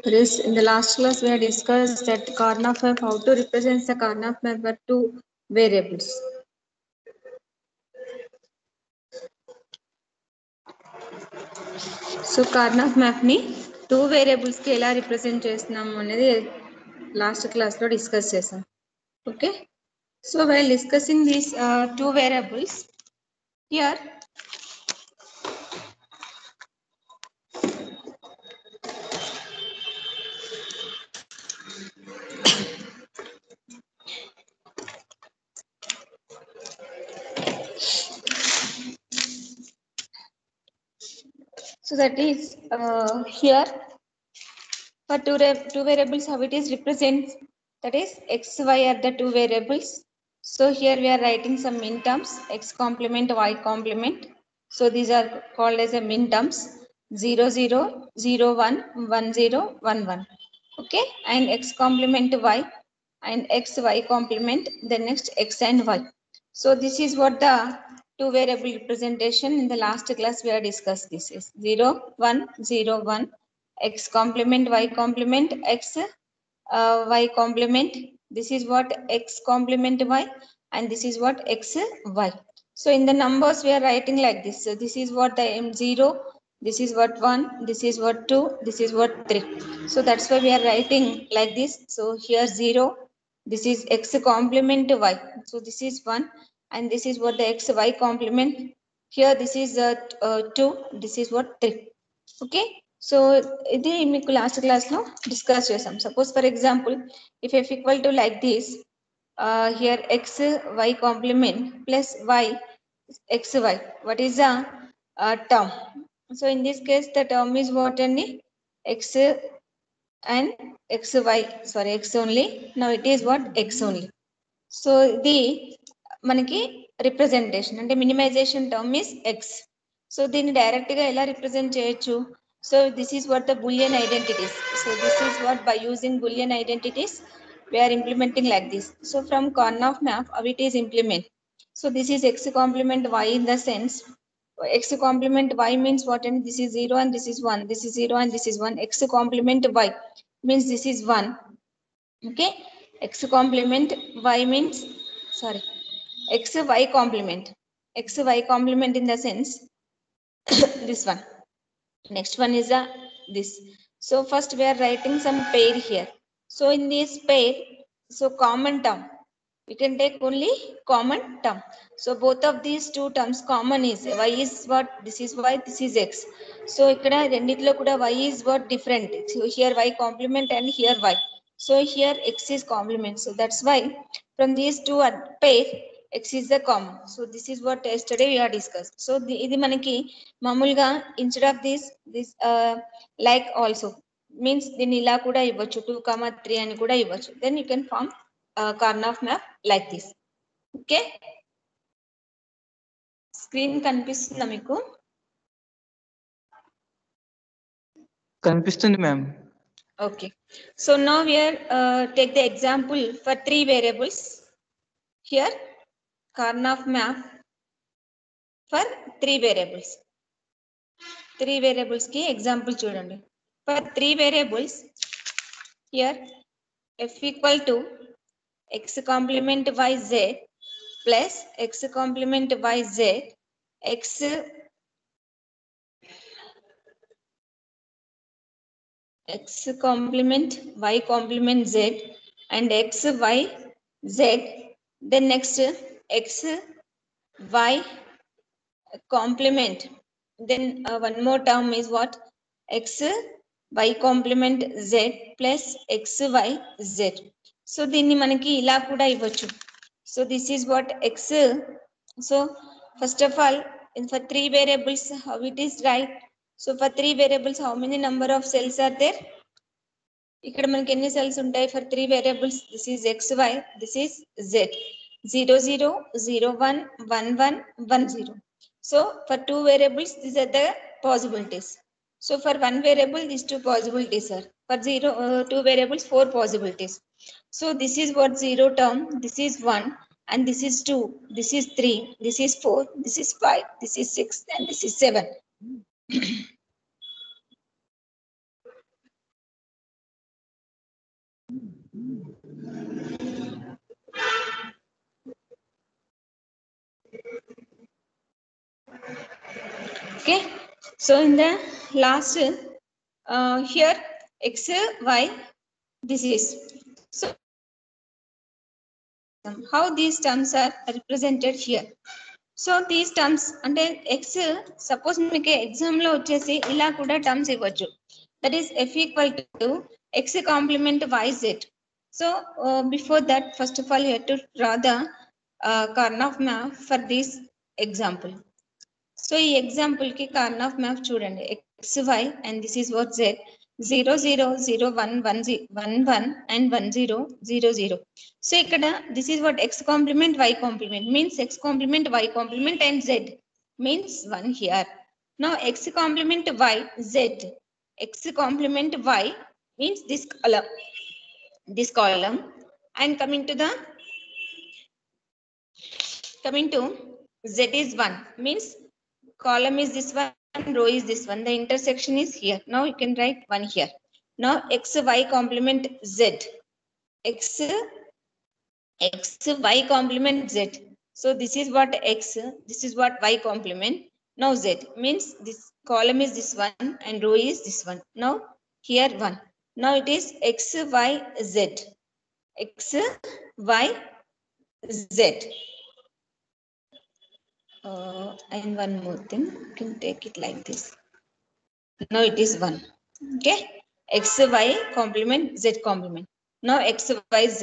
This in the last class we had discussed that Karnaugh map, how to represent the Karnaugh map for two variables. So Karnaugh map ni two variables కి ఎలా represent చేస్తున్నాము అనేది last class లో discuss చేసాం. Okay, so while discussing these two variables here, so that is here for two variables, how it is represents, that is x y are the two variables. So here we are writing some min terms, x complement y complement. So these are called as a min terms, 0 0 0 1 1 0 1 1. Okay, and x complement y and x y complement, the next x and y. So this is what the two variable representation in the last class we have discussed. This is 0 1 0 1, x complement y complement x y complement. This is what x complement y and this is what x y. So in the numbers we are writing like this. So this is what the m0, this is what 1, this is what 2, this is what 3. So that's why we are writing like this. So here 0, this is x complement y, so this is 1, and this is what the x y complement. Here this is 2, this is what 3. Okay, so ఇది మీకు last క్లాస్లో discuss చేసాం. Suppose for example if F equal to like this, here X Y complement plus Y X Y, what is the term? So in this case the term is what అండి, X and xy, sorry x only, now it is what x only. So ఇది మనకి representation అంటే minimization term is X. So దీన్ని డైరెక్ట్గా ఎలా represent చేయొచ్చు? So this is what the Boolean identities. So this is what by using Boolean identities we are implementing like this. So from Karnaugh map, how it is implement? So this is x complement y in the sense, x complement y means what? And this is 0 and this is 1, this is 0 and this is 1. X complement y means this is 1. Okay, x complement y means, sorry, x y complement, x y complement in the sense this one. Next one is a this. So first we are writing some pair here. So in this pair, so common term, we can take only common term. So both of these two terms common is y is what, this is y, this is x. So ikkada renditlo kuda y is what different. So here y complement and here y. So here x is complement. So that's why from these two pair x is the common. So this is what yesterday we are discussed. So ఇది మనకి మామూలుగా instead of this like also means దీన్ని ఇలా కూడా ఇవ్వచ్చు, 2, 3 అని కూడా ఇవ్వచ్చు. Then you can form Karnaugh map like this. Okay, screen కనిపిస్తుందా మీకు? కనిపిస్తుంది ma'am. Okay, so now we are take the example for 3 variables. Here Karnaugh map for 3 variables. 3 variables ki example చూడండి. For 3 variables, here f equal to x complement yz plus x complement yz, x complement y complement z and x y z. Then next x y complement, then one more term is what, x y complement z plus x y z. So దీన్ని మనకి ఇలా కూడా ఇవ్వచ్చు. So this is what x. So first of all, for 3 variables, how it is right? So for 3 variables, how many number of cells are there? ఇక్కడ మనకి ఎన్ని cells ఉంటాయి for 3 variables? This is X Y, this is Z, 0 0 0 1 1 1 1 0. So for 2 variables, these are the possibilities. So for 1 variable, these 2 possibilities are. For 2 variables, 4 possibilities. So this is what 0 term, this is 1 and this is 2, this is 3, this is 4, this is 5, this is 6 and this is 7. Okay, so in the last here x y this is, so how these terms are represented here. So these terms అంటే X suppose మీకు exam లో వచ్చేసి ఇలా కూడా terms ఇవ్వచ్చు, that is F equal to X complement Y Z. So before that first of all you have to draw the Karnaugh map for this example. So ఈ example కి Karnaugh map చూడండి, X Y and this is what Z, 0 0 0 1 1 1 1 and 1 0 0 0. So ikkada this is what x complement y complement means, x complement y complement and z means 1 here. Now x complement y z, x complement y means this column, and coming to z is 1 means column is this one, row is this one, the intersection is here. Now you can write 1 here. Now x y complement z, x y complement z. So this is what x, this is what y complement. Now z means this column is this one and row is this one. Now here 1. Now it is x y z, x y z. And one more thing, you can take it like this. Now it is 1. Okay, x y complement z complement. Now x y z.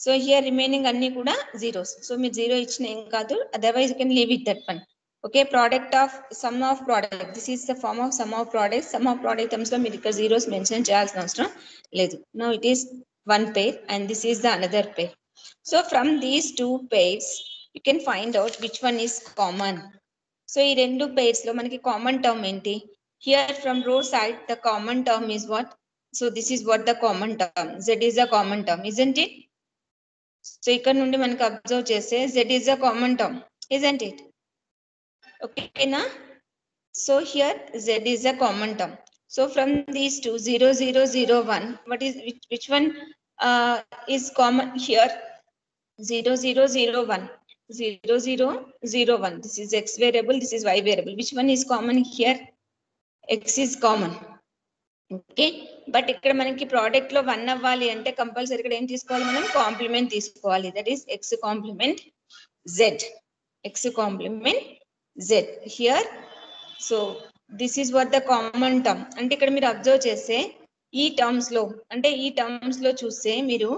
So here remaining anni kuda zeros. So me 0 ichna em kaadu, otherwise you can leave it that one. Okay, product of sum of product, this is the form of sum of product. Sum of product terms lo meer ikkada zeros mention cheyalsina avasaram ledu. Now it is one pair and this is the another pair. So from these two pairs you can find out which one is common. So ee rendu pairs lo manaki common term enti? Here from row side the common term is what? So this is what the common term, z is a common term, isn't it? So ikkada nundi manaki observe chese z is a common term, isn't it? Okay na? So here z is a common term. So from these two 0 0 0 1, what is which one is common here? 0 0 0 1, 0 0 0 1, this is x variable, this is y variable. Which one is common here? X is common. Okay, but ఇక్కడ మనకి product లో 1 అవ్వాలి అంటే compulsory ఇక్కడ ఏం తీసుకోవాలి, మనం complement తీసుకోవాలి, that is X complement Z, X complement Z here. So this is what the common term. అంటే ఇక్కడ మీరు అబ్జర్వ్ చేస్తే ఈ టర్మ్స్ లో, అంటే ఈ టర్మ్స్ లో చూస్తే మీరు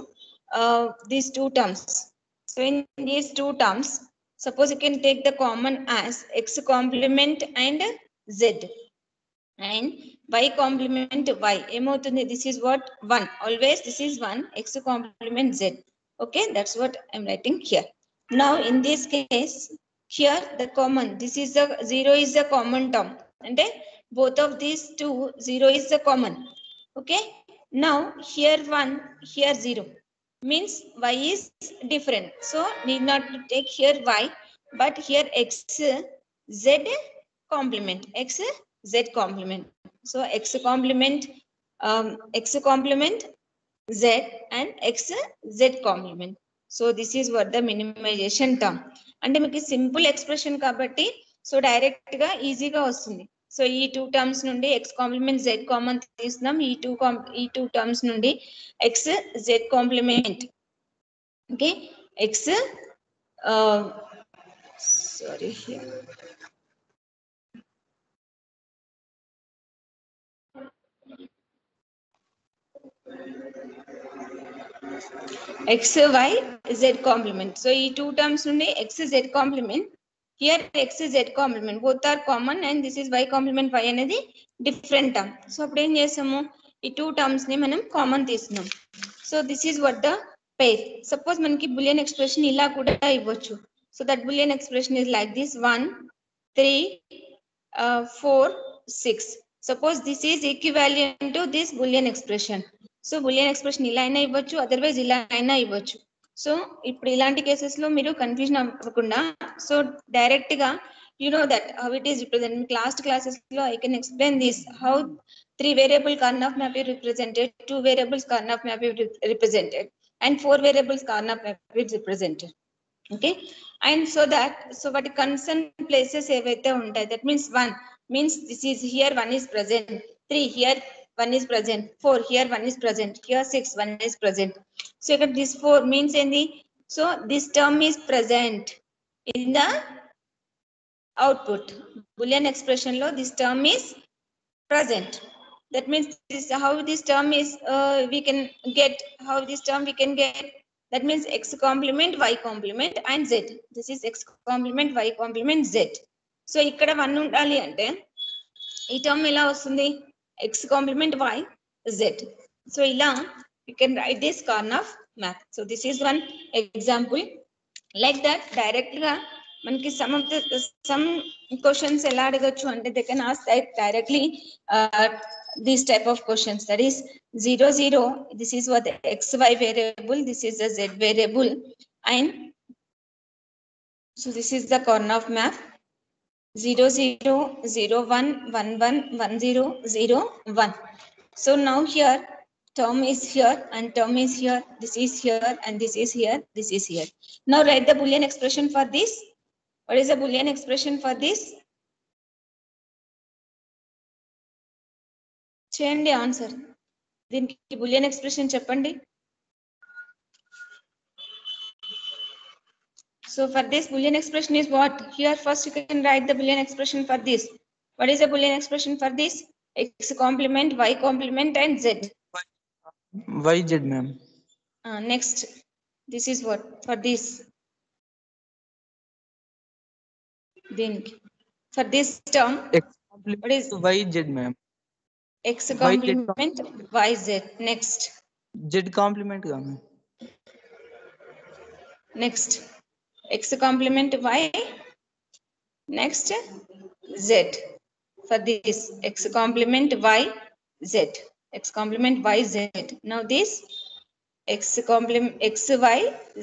these two terms, so in these two terms suppose you can take the common as X complement and Z and y complement y ఏమవుతుంది, this is what 1, always this is 1, x complement z. Okay, that's what I'm writing here. Now in this case here the common, this is the 0 is the common term, and both of these two 0 is the common. Okay, now here 1 here 0 means y is different, so need not to take here y, but here x z complement, x z complement. So x complement z and x z complement. So this is what the minimization term. అంటే మీకు simple expression కాబట్టి so direct గా ఈజీగా వస్తుంది. So ఈ two terms నుండి X complement Z common తీస్తున్నాం, ఈ టూ టర్మ్స్ నుండి X Z complement. Okay, X sorry x y z complement. So ఈ two terms నుండి x z complement, here x z complement, both are common and this is y complement y అనేది different term. So అప్పుడు ఏం చేసాము, ఈ two terms ని మనం common తీసుకున్నాం. So this is what the pair. Suppose మనకి బులియన్ ఎక్స్ప్రెషన్ ఇలా కూడా ఇవ్వచ్చు. So that Boolean expression is like this 1 3 4 6. Suppose this is equivalent to this boolean expression. So Boolean expression ఇలా అయినా ఇవ్వచ్చు, అదర్వైజ్ ఇలా అయినా ఇవ్వచ్చు. సో ఇప్పుడు ఇలాంటి కేసెస్ లో మీరు కన్ఫ్యూజన్ అవ్వకుండా, సో డైరెక్ట్ గా you know that how it is represent. Last classes లో I can explain this how 3 variable Karnaugh map is represented, 2 variables Karnaugh map is represented, and 4 variables Karnaugh map is represented. Okay, and so what concern places evaithe untayi, that means 1 means this is here 1 is present, 3 here 1 is present, 4 here 1 is present, here 6 1 is present. So ఇక్కడ this 4 means endi, so this term is present in the output. Boolean expression lo this term is present. That means this how this term is we can get, how this term we can get, that means x complement y complement and z. This is x complement y complement z. So ikkada 1 undali ante ee term ela vastundi, x complement y z. So ila you can write this Karnaugh map. So this is one example. Like that direct ga manaki some questions ela adagachu ante they can ask that directly these type of questions, that is 0 0, this is what the xy variable, this is the z variable, and so this is the Karnaugh map 0 0 0 1 1 1 1 0 0 1. So now here term is here and term is here, this is here and this is here, this is here. Now write the Boolean expression for this. What is the Boolean expression for this? చేయండి answer, దీనికి Boolean expression చెప్పండి. So for this Boolean expression is what? Here first you can write the Boolean expression for this. What is the Boolean expression for this? X complement, y complement and z. YZ ma'am. Next, this is what for this. Then for this term, X complement what is YZ ma'am. X complement yz. Next. Z complement का ma'am. Next, x complement y. Next, z. For this x complement y z, x complement y z. Now this x complement x y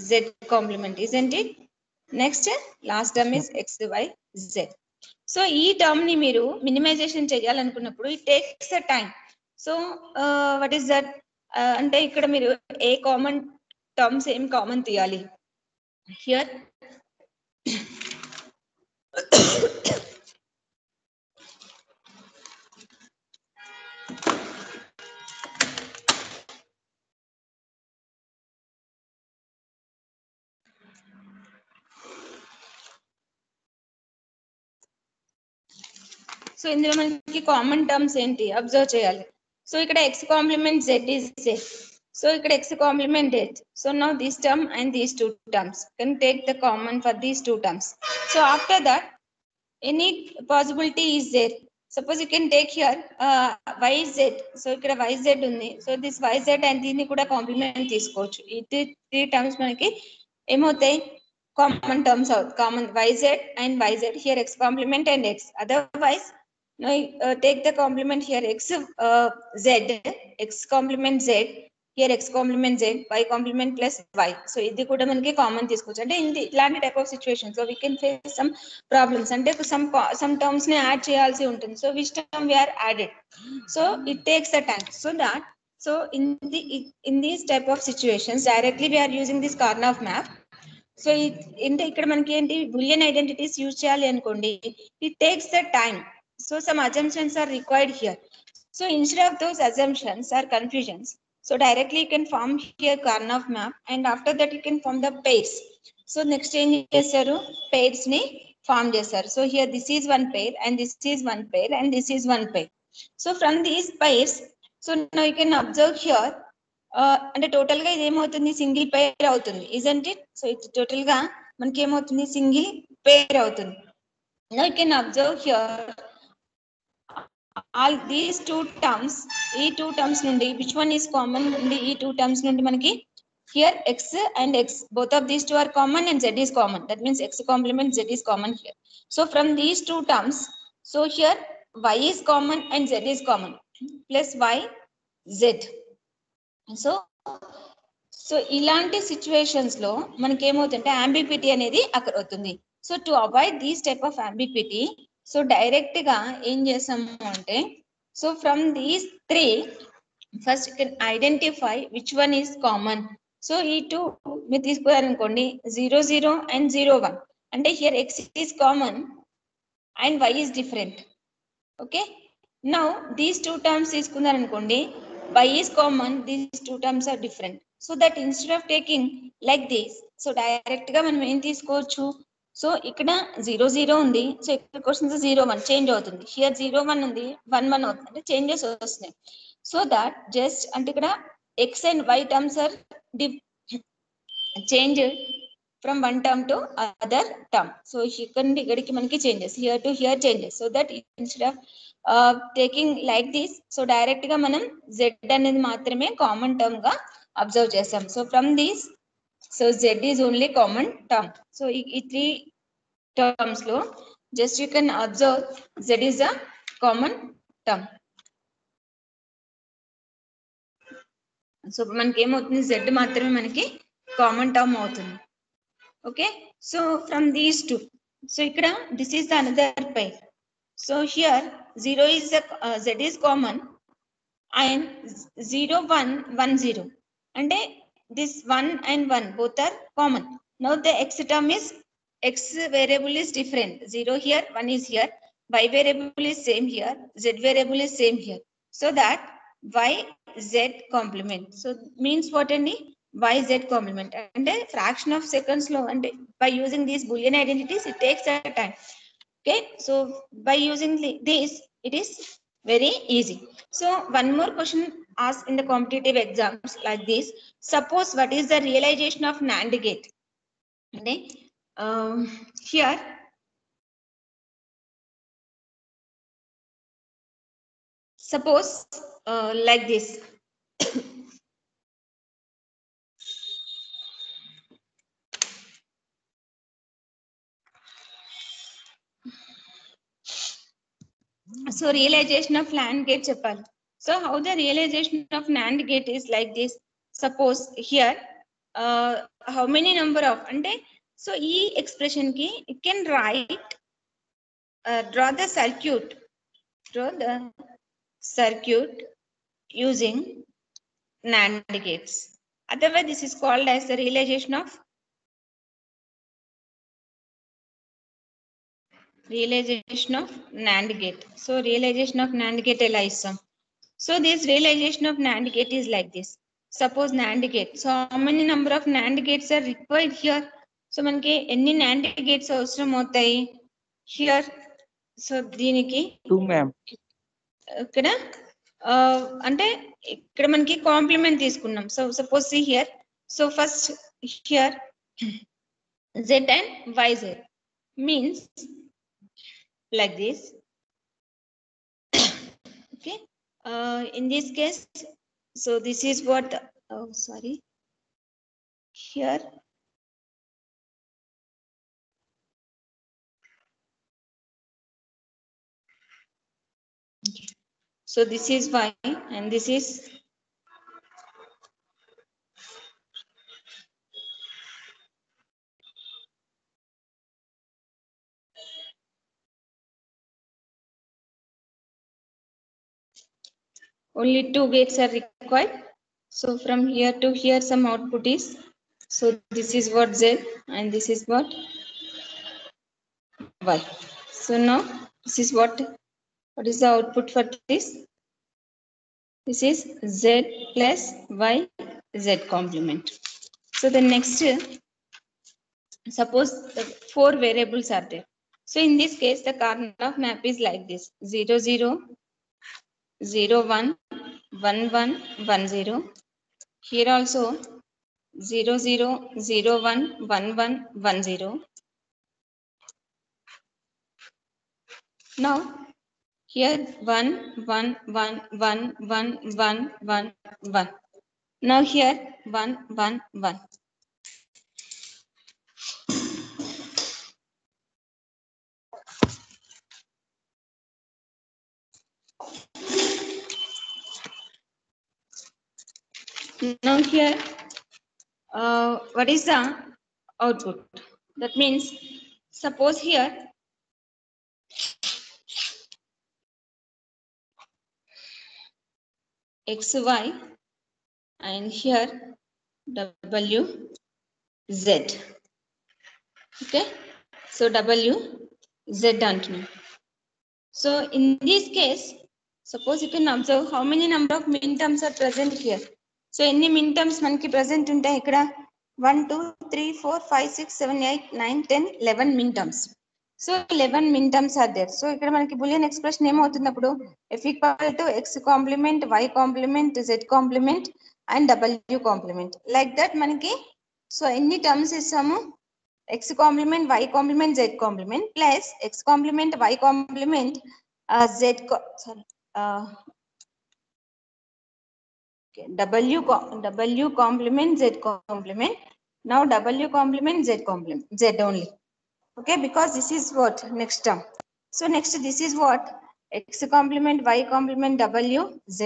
z complement, isn't it? Next, last term is x y z. So ఈ term ని మీరు minimisation చేయాలనుకున్నప్పుడు it takes a time. So what is that? అంటే ఇక్కడ మీరు ఏ common terms ఏం common తీయాలి here. సో ఇందులో మనకి కామన్ టర్మ్స్ ఏంటి అబ్జర్వ్ చేయాలి. సో ఇక్కడ x complement z is a, so ఇక్కడ x complement z. So now this term and these two terms can take the common for these two terms. So after that any possibility is there, suppose you can take here yz. So ఇక్కడ yz ఉంది, so this yz and దీన్ని కూడా complement తీసుకోవచ్చు. ఈ three terms మనకి ఏమవుతాయి, common terms out, common yz and yz, here x complement and x. Otherwise now take the complement here x z, x complement z, here x complement z, y complement plus y. So ఇది కూడా మనకి common తీసుకోవచ్చు. అంటే ఇలాంటి type of situation so we can face some problems, అంటే some terms ని add చేయాల్సి ఉంటుంది. So which term we are added, so it takes the time. So that so in these type of situations directly we are using this Karnaugh map. సో అంటే ఇక్కడ మనకి ఏంటి Boolean identities use చేయాలి అనుకోండి, it takes the time. So some assumptions are required here. So instead of those assumptions or confusions, so directly you can form here Karnaugh map and after that you can form the pairs. So next ఏం చేశారు, pairs ని form చేశారు. So here this is one pair and this is one pair and this is one pair. So from these pairs so now you can observe here అంటే total గా ఇది ఏమవుతుంది, single pair అవుతుంది, isn't it? So ఇది total గా మనకి ఏమవుతుంది, single pair అవుతుంది. Now you can observe here all these two terms, ఈ టూ టర్మ్స్ నుండి విచ్ వన్ ఈస్ కామన్ నుండి, ఈ టూ టర్మ్స్ నుండి మనకి here x and x, both of these two are common and z is common, that means x complement z is common here. So from these two terms, so here y is common and z is common, plus y z. So ఇలాంటి situations లో మనకి ఏమవుతుంటే ambiguity అనేది అక్కడ అవుతుంది. So to avoid these type of ambiguity, so direct గా ఏం చేసాము అంటే, So from these three, first you can identify which one is common. So ఈ two మీరు తీసుకున్నారనుకోండి 0 0 and 0 1 అంటే here x is common and y is different. Okay, now these two terms తీసుకున్నారనుకోండి y is common, these two terms are different. So that instead of taking like this, so direct గా మనం ఏం తీసుకోవచ్చు, so ఇక్కడ 0 0 ఉంది, so ఇక్కడ questions 0 1 change అవుతుంది, here 0 1 ఉంది 1 1 అవుతుంది, అంటే చేంజెస్ వస్తున్నాయి. సో దట్ జస్ట్ అంటే ఇక్కడ x and y terms are change from one term to other term. So ఇక్కడ నుండి ఇక్కడికి మనకి changes, here to here changes. So that instead of taking like this, so direct గా మనం z అనేది మాత్రమే కామన్ టర్మ్ గా అబ్జర్వ్ చేస్తాం. So from this, so z is only common term. So ఈ త్రీ టర్మ్స్ లో just you can observe z is a common term. So మనకి ఏమవుతుంది, z మాత్రమే మనకి కామన్ టర్మ్ అవుతుంది. Okay, so from these two, so ఇక్కడ this is the another pair. So here 0 is the z is common and 0 1 1 0 అంటే this 1 and 1 both are common. Now the x term is, x variable is different, 0 here 1 is here, y variable is same here, z variable is same here. So that y z complement. So means what అండి, y z complement అంటే fraction of seconds లో, అంటే by using these boolean identities it takes a time. Okay, so by using this it is very easy. So one more question asked in the competitive exams like this: suppose what is the realization of NAND gate? Okay, here suppose like this. So realization of NAND gate చెప్పాలి. So how the realization of NAND gate is like this. Suppose here how many number of, అంటే so ఈ expression కి you can write draw the circuit using NAND gates. Otherwise this is called as the realization of NAND gate. So realization of NAND gate ఎలా ఇస్తాం? So this realization of NAND gate is like this. Suppose NAND gate. So how many number of NAND gates are required here? So మనకి ఎన్ని NAND gates అవసరం అవుతాయి here? So దీనికి 2 ma'am. ఇక్కడ అంటే ఇక్కడ మనకి కాంప్లిమెంట్ తీసుకున్నాం. So suppose see here, so first here z and yz means like this. Okay, in this case, so this is what here okay. So this is y and this is only 2 gates are required. So from here to here some output is, so this is what z and this is what y. So now this is what is the output for this? This is z plus y z complement. So the next, suppose the 4 variables are there. So in this case the Karnaugh map is like this: 0 0 0 1 1 1 1 0. Here also 0 0 0 1 1 1 1 0. Now here 1 1 1 1 1 1 1 1. Now here 1 1 1. Now here what is the output? That means suppose here xy and here wz. Okay, so wz antunna. So in this case, suppose you can observe how many number of min terms are present here. So any min terms manaki present untayi ikkada 1 2 3 4 5 6 7 8 9 10 11 min terms. So 11 min terms are there. So ikkada manaki boolean expression em avutundi appudu f equal to x complement y complement z complement and w complement, like that manaki. So any terms issamu x complement y complement z complement plus x complement y complement sorry, okay, w complement z complement. Now w complement z complement z only. Okay, because this is what next term. So next this is what x complement y complement w z.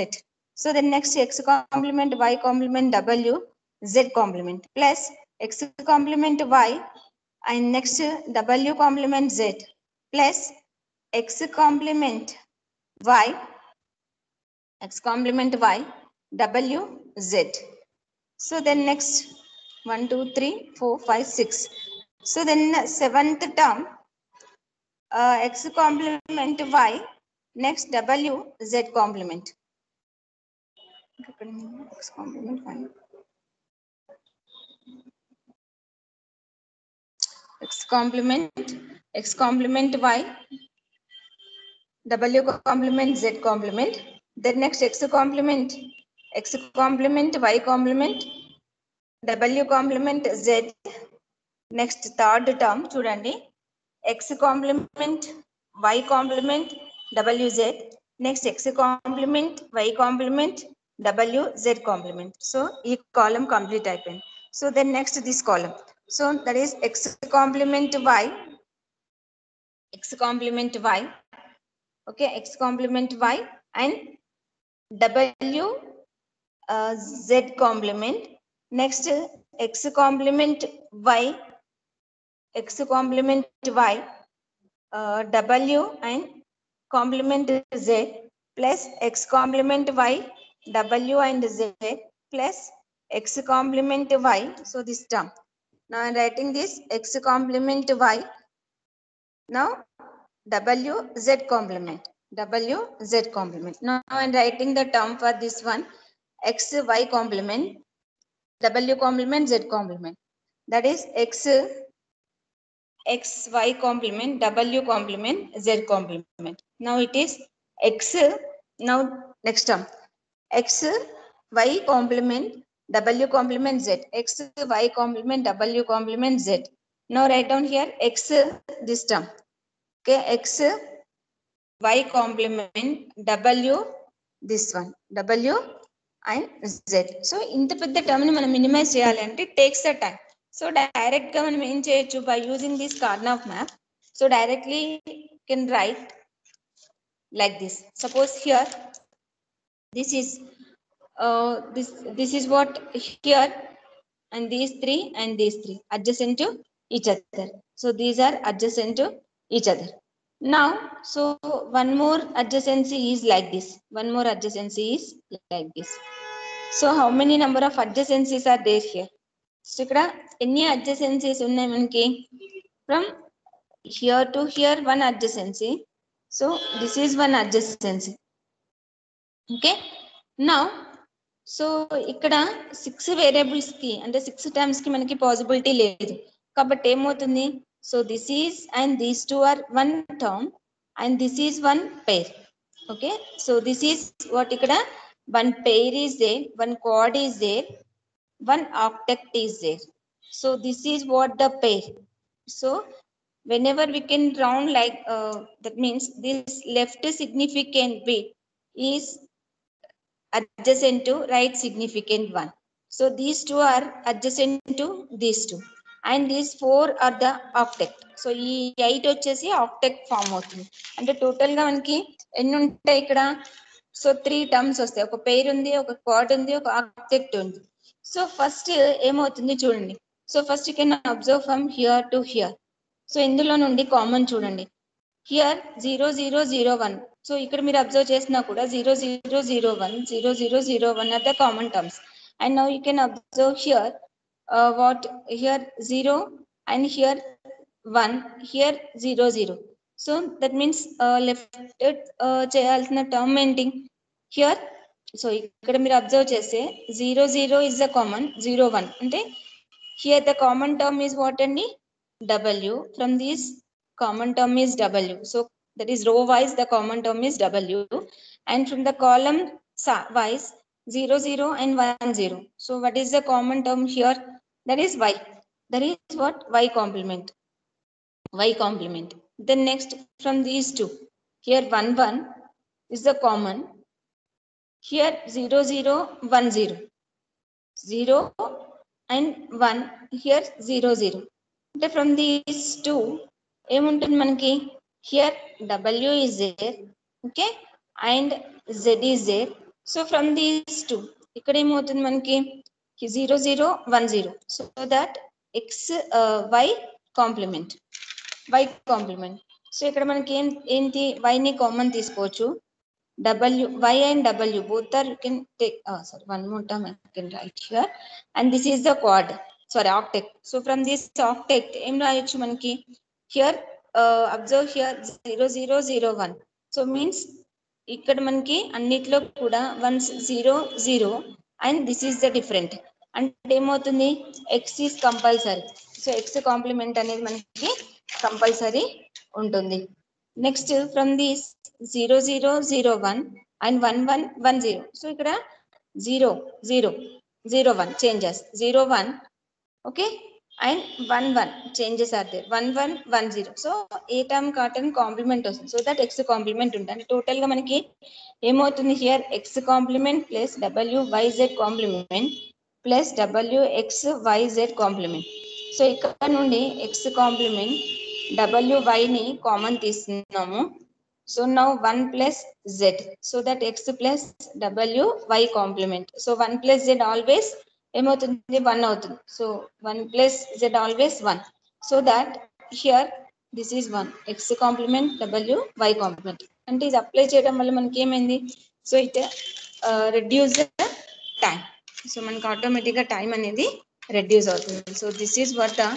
So then next x complement y complement w z complement plus x complement y and next w complement z plus x complement y w z. So then next 1 2 3 4 5 6. So then seventh term x complement y, next w z complement. X complement y, x complement y, w complement z complement. Then next x complement y complement w complement z. Next third term చూడండి x complement y complement wz, next x complement y complement wz complement. So ఈ column complete అయిపోయింది. So then next this column, so that is x complement y, okay, x complement y and w z complement. Next x complement y w and complement z plus x complement y w and z plus x complement y. So this term, now I am writing this x complement y, now w z complement. Now I am writing the term for this one x y complement w complement z complement, that is x y complement w complement z complement. Now it is x, now next term x y complement w complement z, x y complement w complement z. Now write down here x this term, okay, x y complement w this one w and z. So ఇంత పెద్ద term ని మనం minimize చేయాలంటే takes the time. So direct గా మనం ఏం చేయొచ్చు by using this Karnaugh map. So directly can write like this. Suppose here this is this is what here, and these three adjacent to each other. So these are adjacent to each other. Now so one more adjacency is like this, So how many number of adjacencies are there here? So ikkada any adjacencies unnai manaki? From here to here one adjacency. So this is one adjacency. Okay, now so ikkada 6 variables ki ante 6 terms ki manaki possibility ledu kabatti em avutundi. So this is and these two are one term and this is one pair. Okay, so this is what ikkada one pair is there, one quad is there, one octet is there. So this is what the pair. So whenever we can round like that means this left significant bit is adjacent to right significant one. So these two are adjacent to these two and these four are the octet. So ఈ 8 వచ్చేసి octet form అవుతుంది. అంటే total గా మనకి ఎన్ని ఉంటాయి ఇక్కడ? So 3 terms వస్తాయి, ఒక పెయిర్ ఉంది, ఒక క్వాడ్ ఉంది, ఒక ఆక్టెక్ట్ ఉంది. సో ఫస్ట్ ఏమవుతుంది చూడండి. So first you can observe from here to hear. So ఇందులో నుండి కామన్ చూడండి, హియర్ 0 0 0 1 సో ఇక్కడ మీరు అబ్జర్వ్ చేసినా కూడా 0 0 0 1 0 0 0 1 are the common terms. And now you can observe here what here 0 and here 1, here 0 0. So that means left చేయాల్సిన term ఏంటి here. So ఇక్కడ మీరు అబ్జర్వ్ చేస్తే 0 0 is the common, 0 1 అంటే here the common term is what అండి W. From this common term is W. So that is row wise the common term is W, and from the column wise 0 0 and 1 0. So what is the common term here? That is Y. That is what? Y complement. Y complement. Then next from these two, here 1 1 is the common, here 0 0 1 0, 0 and 1, here 0 0. అంటే from these two ఏముంటుంది మనకి here W is there, okay, and Z is there. So from these two ఇక్కడ ఏమవుతుంది మనకి 0 0 1 0. So that X Y complement, Y complement. So ఇక్కడ మనకి ఏంటి Y ని కామన్ తీసుకోవచ్చు. W, Y and W both are, you can take, sorry, one more term I can write here, and this is the quad, sorry, octet. So from this octet em రాయొచ్చు మనకి here observe here 0 0 0 1. So means ఇక్కడ మనకి అన్నిట్లో కూడా 1 0 0 and this is the different, అంటే ఏమవుతుంది X is compulsory. So X complement అనేది మనకి కంపల్సరీ ఉంటుంది. Next from this 0 0 0 1 and 1 1 1 0. So ఇక్కడ 0 0 0 1 changes, 0 1, okay, and 1 1 changes are there, 1 1 1 0. So ఏ టర్మ్ కాటన్ కాంప్లిమెంట్ వస్తుంది. సో దట్ X కాంప్లిమెంట్ ఉంటుంది. టోటల్ గా మనకి ఏమవుతుంది here X complement plus WYZ complement plus WXYZ complement. So ఇక్కడ నుండి X కాంప్లిమెంట్ WY ని కామన్ తీస్తున్నాము. So now 1 plus Z, so that X plus WY complement. So 1 plus Z always ఏమవుతుంది 1 అవుతుంది. So 1 plus Z always 1. So that here this is 1 X complement WY complement. అంటే ఇది apply చేయడం వల్ల మనకి ఏమైంది, so it reduce the time. So మనకి ఆటోమేటిక్గా టైం అనేది రెడ్యూస్ అవుతుంది. So this is what the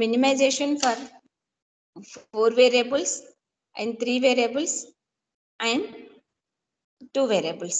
minimization for 4 variables and 3 variables and 2 variables.